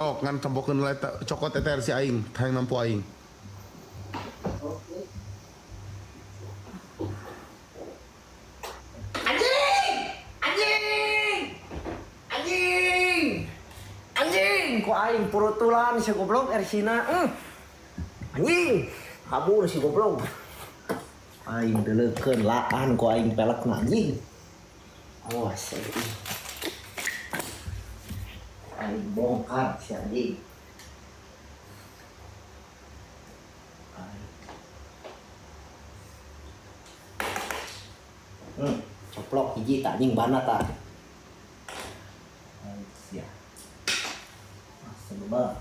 Oh, ngan tembokeun nilai cokot eta si aing, hayang nampu aing. Anjing! Anjing! Anjing! Anjing! Ku aing purutulan si goblok ersina. Anjing! Kabur si goblok. Aing deulekeun laan ku aing pelekna anjing. Awas anjing. Aing bongkar si anjing. Coplok hiji tak anjing bana tak. Sia. Sebab